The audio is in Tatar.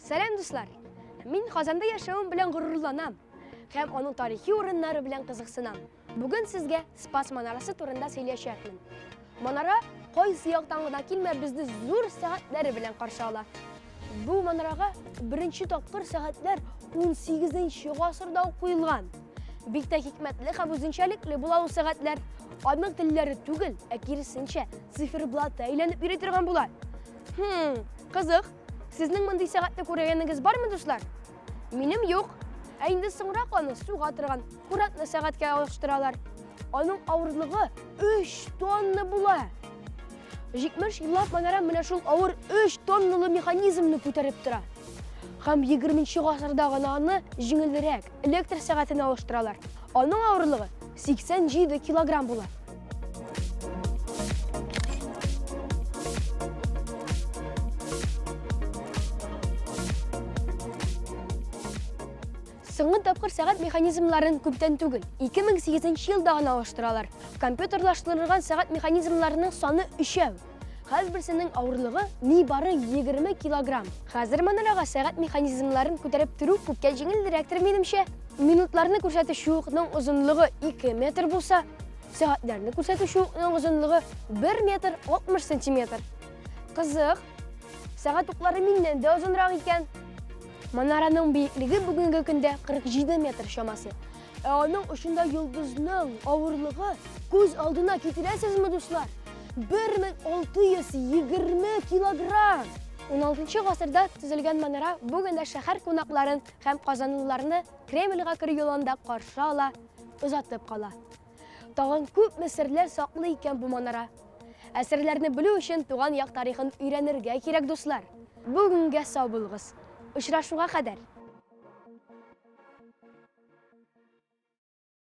Сәлем дуслар. Мин Казанда яшәвем белән горурланам һәм аның тарихи урыннары белән кызыксынам. Бүген сезгә Спас манарасы турында сөйләшәкмен. Манара кайсы яктан гына килмә безне зур сәгатьләре белән каршы ала. Бу манарага беренче тапкыр сәгатьләр 18нче гасырда куелган. Бик тә хикмәтле һәм үзенчәлекле була ул сәгатьләр. Аның телләре түгел, ә киресенчә циферблатта әйләнеп йөри торган була. Кызык. Сезнең мондый сәгатьне күргәнегез бармы, дуслар? Минем юк. Ә инде соңрак аны суга торган куратлы сәгатькә алыштыралар. Аның авырлыгы 3 тонна була. 70 еллап манара менә шул авыр 3 тонналы механизмны күтәреп тора. Һәм 20нче гасырда гына аны җиңелрәк электр сәгатенә алыштыралар. Аның авырлыгы 87 килограмм була. Соңгы тапкыр сәгать механизмларын күптән түгел, 2008 елда гына алыштыралар. Компьютерлаштырылган сәгать механизмларының саны 3. Һәрберсенең авырлыгы нибары 20 килограмм. Хәзер манарага сәгать механизмларын күтәреп тору күпкә җиңелрәктер минемчә. Минутларны күрсәтүче укның озынлыгы 2 метр булса, сәгатьләрне күрсәтүче укның озынлыгы 1 метр 60 сантиметр. Кызык, сәгать уклары миннән дә озынрак икән. Манараның биеклеге бүгенге көндә 47 метр чамасы. Аның очында йолдызның авырлыгы күз алдына китерәсезме, дуслар? 1620 килограмм! 16нчы гасырда төзелгән манара бүген дә шәһәр кунакларын һәм казанлыларны Кремльгә керү юлында каршы ала, озатып кала. Тагын күп серләр саклы икән бу манара. Әсәрләрне белү өчен туган як тарихын өйрәнергә кирәк, дуслар. Бүгенгә сау булыгыз. Очрашуга кадәр.